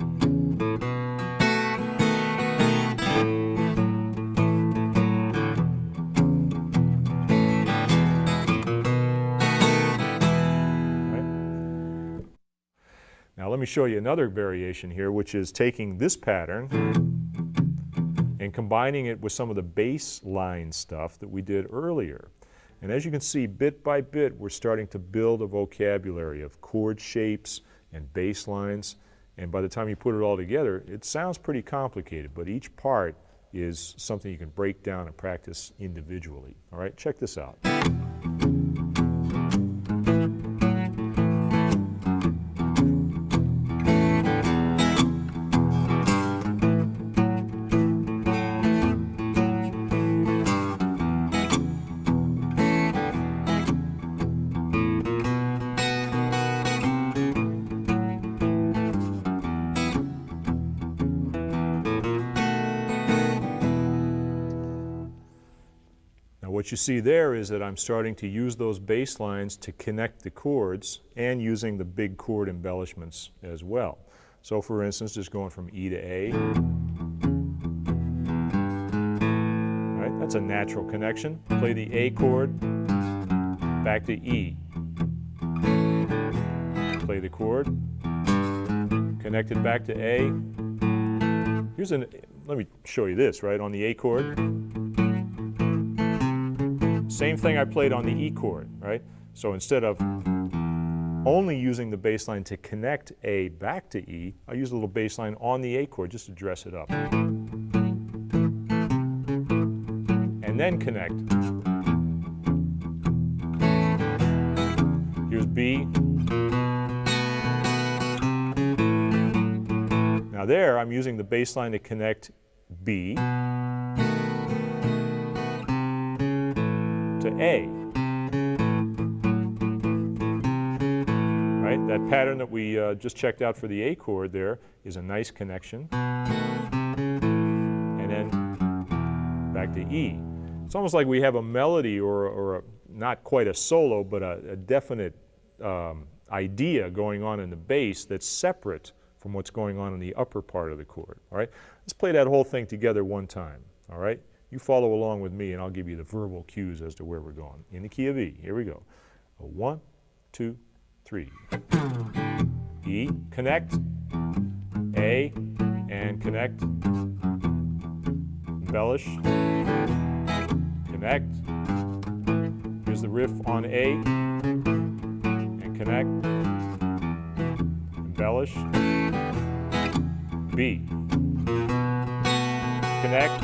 Now let me show you another variation here, which is taking this pattern and combining it with some of the bass line stuff that we did earlier. And as you can see, bit by bit, we're starting to build a vocabulary of chord shapes and bass lines. And by the time you put it all together, it sounds pretty complicated, but each part is something you can break down and practice individually. All right, check this out. What you see there is that I'm starting to use those bass lines to connect the chords and using the big chord embellishments as well. So for instance, just going from E to A. Right, that's a natural connection. Play the A chord, back to E. Play the chord, connect it back to A. Let me show you this, right, on the A chord. Same thing I played on the E chord, right? So instead of only using the bass line to connect A back to E, I use a little bass line on the A chord just to dress it up. And then connect. Here's B. Now Now there, I'm using the bass line to connect B to A. Right? That pattern that we just checked out for the A chord there is a nice connection. And then back to E. It's almost like we have a melody or a, not quite a solo, but a definite idea going on in the bass that's separate from what's going on in the upper part of the chord. All right? Let's play that whole thing together one time. All right? You follow along with me and I'll give you the verbal cues as to where we're going. In the key of E. Here we go. 1, 2, 3. E, connect. A, and connect. Embellish. Connect. Here's the riff on A. And connect. Embellish. B. Connect.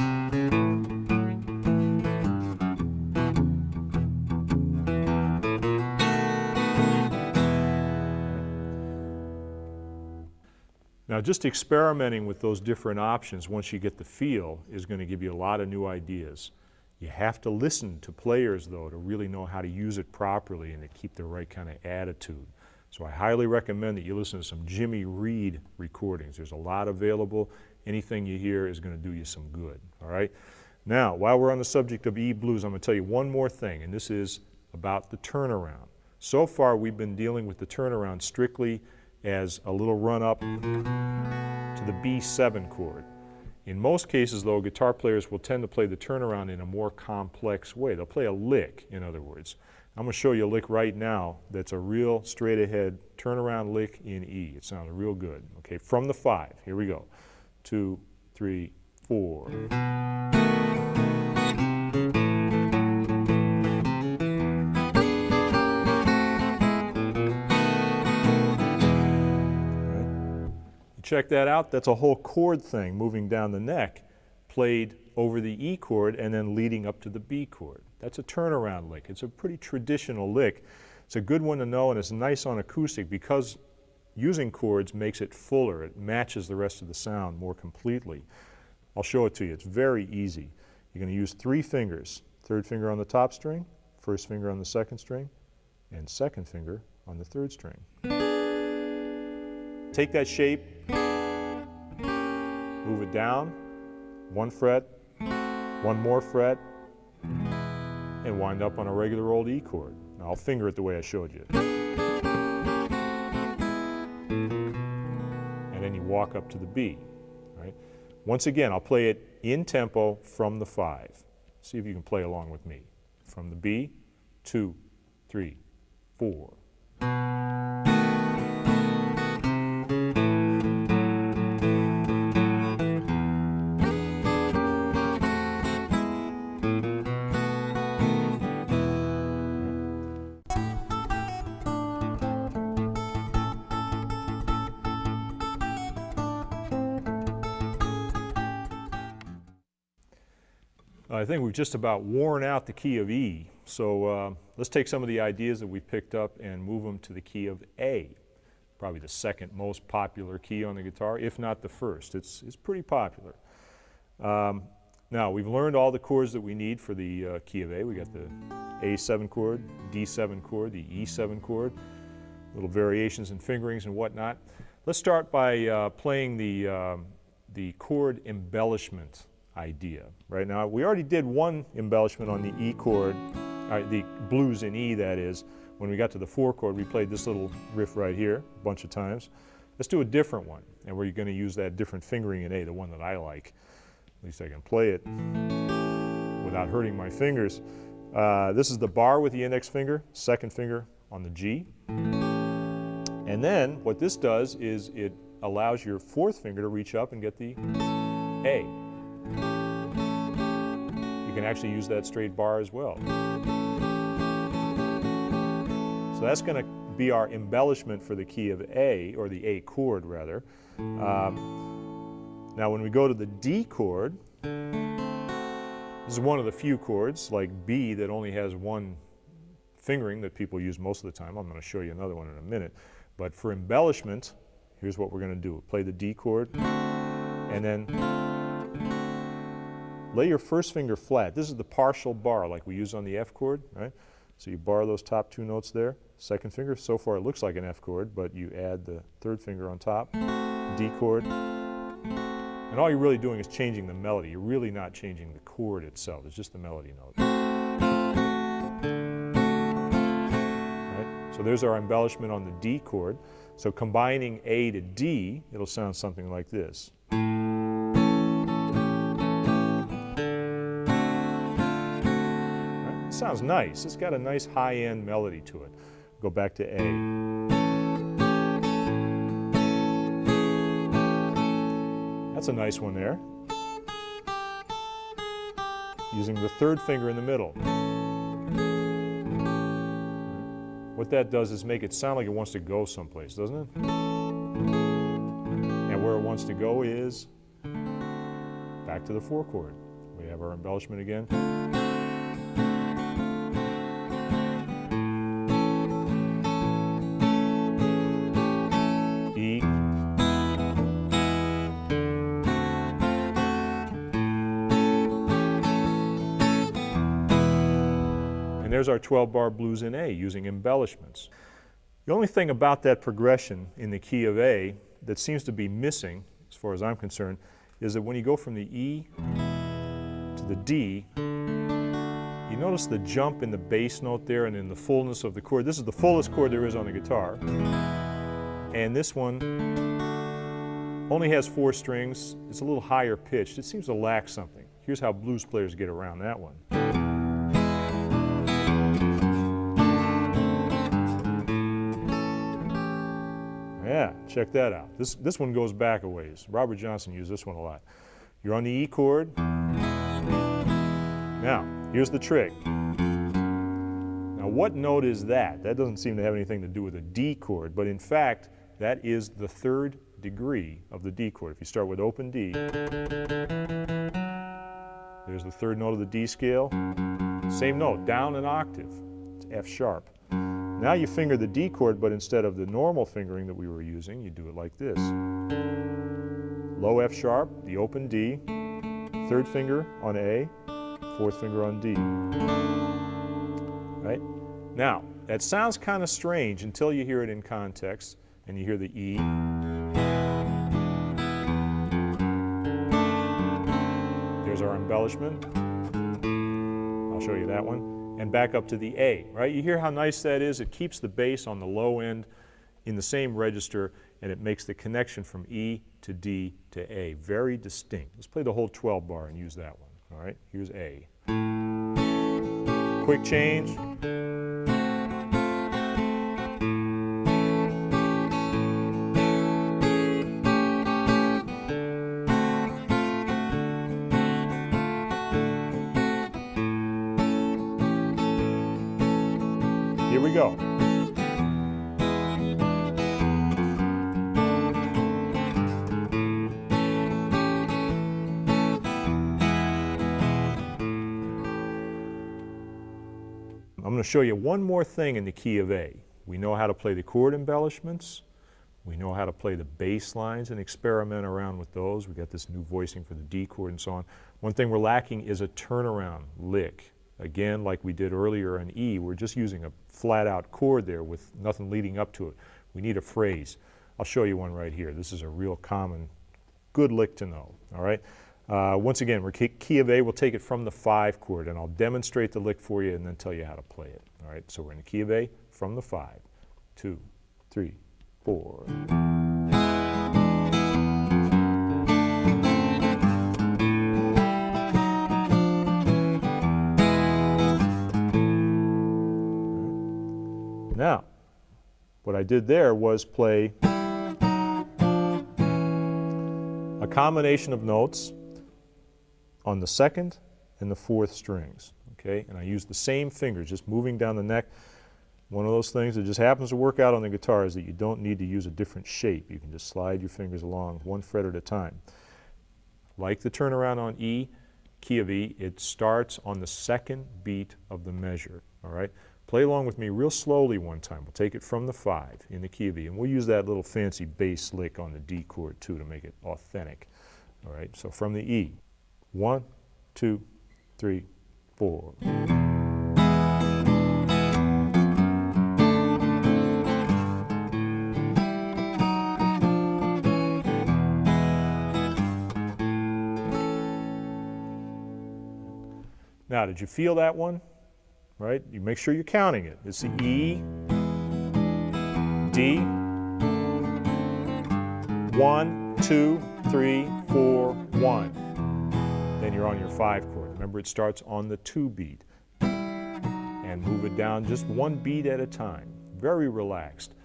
Now, just experimenting with those different options once you get the feel is going to give you a lot of new ideas. You have to listen to players, though, to really know how to use it properly and to keep the right kind of attitude. So I highly recommend that you listen to some Jimmy Reed recordings. There's a lot available. Anything you hear is going to do you some good, all right? Now, while we're on the subject of E blues, I'm going to tell you one more thing, and this is about the turnaround. So far, we've been dealing with the turnaround strictly as a little run up to the B7 chord. In most cases, though, guitar players will tend to play the turnaround in a more complex way. They'll play a lick, in other words. I'm going to show you a lick right now that's a real straight ahead turnaround lick in E. It sounds real good. Okay, from the 5. Here we go. 2, 3, 4. Check that out. That's a whole chord thing moving down the neck, played over the E chord and then leading up to the B chord. That's a turnaround lick. It's a pretty traditional lick. It's a good one to know, and it's nice on acoustic because using chords makes it fuller. It matches the rest of the sound more completely. I'll show it to you. It's very easy. You're going to use 3 fingers. Third finger on the top string, first finger on the second string, and second finger on the third string. Take that shape, move it down, 1 fret, 1 more fret, and wind up on a regular old E chord. Now I'll finger it the way I showed you. And then you walk up to the B. Right? Once again, I'll play it in tempo from the 5. See if you can play along with me. From the B, 2, 3, 4. I think we've just about worn out the key of E, so let's take some of the ideas that we've picked up and move them to the key of A, probably the second most popular key on the guitar, if not the first. It's pretty popular. Now, we've learned all the chords that we need for the key of A. We got the A7 chord, D7 chord, the E7 chord, little variations in fingerings and whatnot. Let's start by playing the chord embellishment idea. Right now, we already did one embellishment on the E chord, the blues in E, that is. When we got to the 4 chord, we played this little riff right here a bunch of times. Let's do a different one, and we're going to use that different fingering in A, the one that I like. At least I can play it without hurting my fingers. This is the bar with the index finger, second finger on the G. And then what this does is it allows your 4th finger to reach up and get the A. You can actually use that straight bar as well. So that's going to be our embellishment for the key of A, or the A chord rather. Now when we go to the D chord, this is one of the few chords like B that only has one fingering that people use most of the time. I'm going to show you another one in a minute. But for embellishment, here's what we're going to do. Play the D chord, and then lay your first finger flat. This is the partial bar like we use on the F chord, right? So you bar those top two notes there. Second finger, so far it looks like an F chord, but you add the third finger on top, D chord. And all you're really doing is changing the melody. You're really not changing the chord itself. It's just the melody note. Right? So there's our embellishment on the D chord. So combining A to D, it'll sound something like this. Right? It sounds nice. It's got a nice high-end melody to it. Go back to A. That's a nice one there. Using the third finger in the middle. What that does is make it sound like it wants to go someplace, doesn't it? And where it wants to go is back to the 4 chord. We have our embellishment again. E. And there's our 12-bar blues in A using embellishments. The only thing about that progression in the key of A that seems to be missing, as far as I'm concerned, is that when you go from the E to the D, you notice the jump in the bass note there and in the fullness of the chord. This is the fullest chord there is on the guitar. And this one only has 4 strings. It's a little higher pitched. It seems to lack something. Here's how blues players get around that one. Yeah, check that out. This one goes back a ways. Robert Johnson used this one a lot. You're on the E chord. Now, here's the trick. Now, what note is that? That doesn't seem to have anything to do with a D chord, but in fact, that is the 3rd degree of the D chord. If you start with open D, there's the 3rd note of the D scale. Same note, down an octave. It's F sharp. Now you finger the D chord, but instead of the normal fingering that we were using, you do it like this. Low F sharp, the open D, 3rd finger on A, 4th finger on D. Right? Now, that sounds kind of strange until you hear it in context and you hear the E. There's our embellishment. I'll show you that one. And back up to the A, right? You hear how nice that is? It keeps the bass on the low end in the same register, and it makes the connection from E to D to A very distinct. Let's play the whole 12 bar and use that one, all right? Here's A. Quick change. Here we go. I'm going to show you one more thing in the key of A. We know how to play the chord embellishments. We know how to play the bass lines and experiment around with those. We got this new voicing for the D chord and so on. One thing we're lacking is a turnaround lick. Again, like we did earlier in E, we're just using a flat-out chord there with nothing leading up to it. We need a phrase. I'll show you one right here. This is a real common, good lick to know, all right? Once again, we're key of A. We'll take it from the 5 chord, and I'll demonstrate the lick for you and then tell you how to play it, all right? So we're in the key of A from the 5. 2, 3, 4. Now, what I did there was play a combination of notes on the 2nd and the 4th strings, okay? And I used the same fingers, just moving down the neck. One of those things that just happens to work out on the guitar is that you don't need to use a different shape. You can just slide your fingers along 1 fret at a time. Like the turnaround on E, key of E, it starts on the 2nd beat of the measure, all right? Play along with me real slowly one time. We'll take it from the 5 in the key of E, and we'll use that little fancy bass lick on the D chord too to make it authentic. All right, so from the E, 1, 2, 3, 4. Now, did you feel that one? Right? You make sure you're counting it. It's the E, D, 1, 2, 3, 4, 1. Then you're on your 5 chord. Remember, it starts on the 2 beat. And move it down just 1 beat at a time. Very relaxed.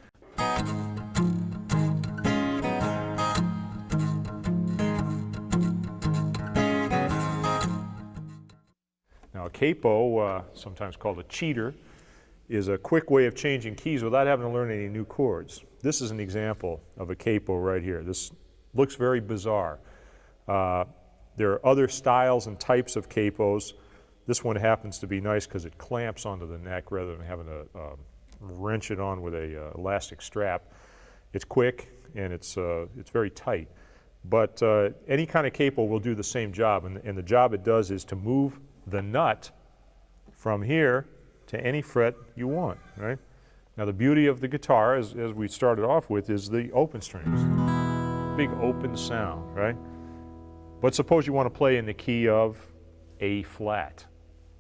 Now, a capo, sometimes called a cheater, is a quick way of changing keys without having to learn any new chords. This is an example of a capo right here. This looks very bizarre. There are other styles and types of capos. This one happens to be nice because it clamps onto the neck rather than having to wrench it on with a elastic strap. It's quick and it's very tight. But any kind of capo will do the same job, and the job it does is to move the nut from here to any fret you want, right? Now the beauty of the guitar, as we started off with, is the open strings. Big open sound, right? But suppose you want to play in the key of A flat.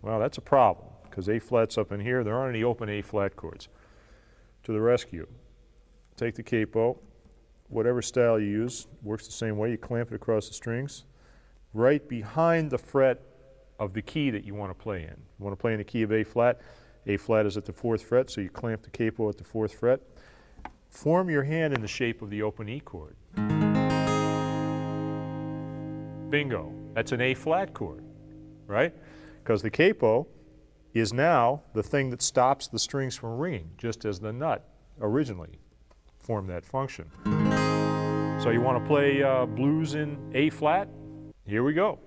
Well, that's a problem, because A flat's up in here. There aren't any open A flat chords. To the rescue. Take the capo, whatever style you use, works the same way. You clamp it across the strings, right behind the fret of the key that you want to play in. You want to play in the key of A flat. A flat is at the 4th fret, so you clamp the capo at the 4th fret. Form your hand in the shape of the open E chord. Bingo. That's an A flat chord, right? Because the capo is now the thing that stops the strings from ringing, just as the nut originally formed that function. So you want to play blues in A flat? Here we go.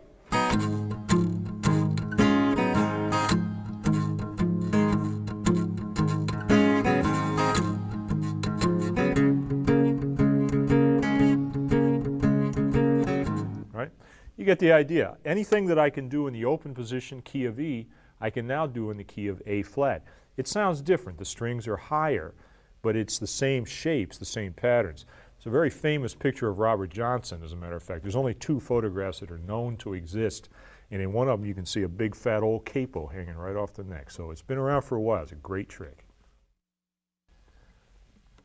You get the idea. Anything that I can do in the open position, key of E, I can now do in the key of A flat. It sounds different. The strings are higher, but it's the same shapes, the same patterns. It's a very famous picture of Robert Johnson, as a matter of fact. There's only 2 photographs that are known to exist, and in one of them you can see a big fat old capo hanging right off the neck. So it's been around for a while. It's a great trick.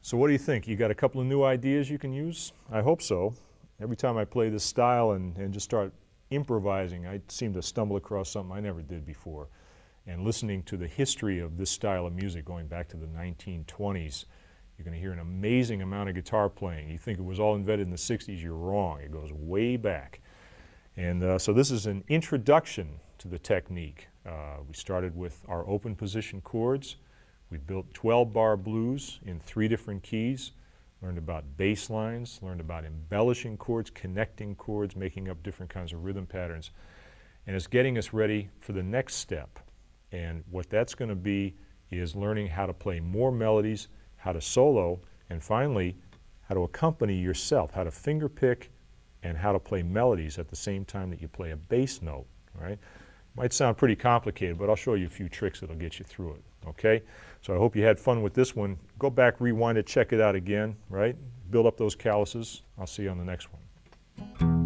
So what do you think? You got a couple of new ideas you can use? I hope so. Every time I play this style and just start improvising, I seem to stumble across something I never did before. And listening to the history of this style of music going back to the 1920s, you're going to hear an amazing amount of guitar playing. You think it was all invented in the 60s, you're wrong. It goes way back. And so this is an introduction to the technique. We started with our open position chords. We built 12-bar blues in 3 different keys. Learned about bass lines, learned about embellishing chords, connecting chords, making up different kinds of rhythm patterns. And it's getting us ready for the next step. And what that's going to be is learning how to play more melodies, how to solo, and finally, how to accompany yourself, how to finger pick, and how to play melodies at the same time that you play a bass note, right? Might sound pretty complicated, but I'll show you a few tricks that'll get you through it, okay? So I hope you had fun with this one. Go back, rewind it, check it out again, right? Build up those calluses. I'll see you on the next one.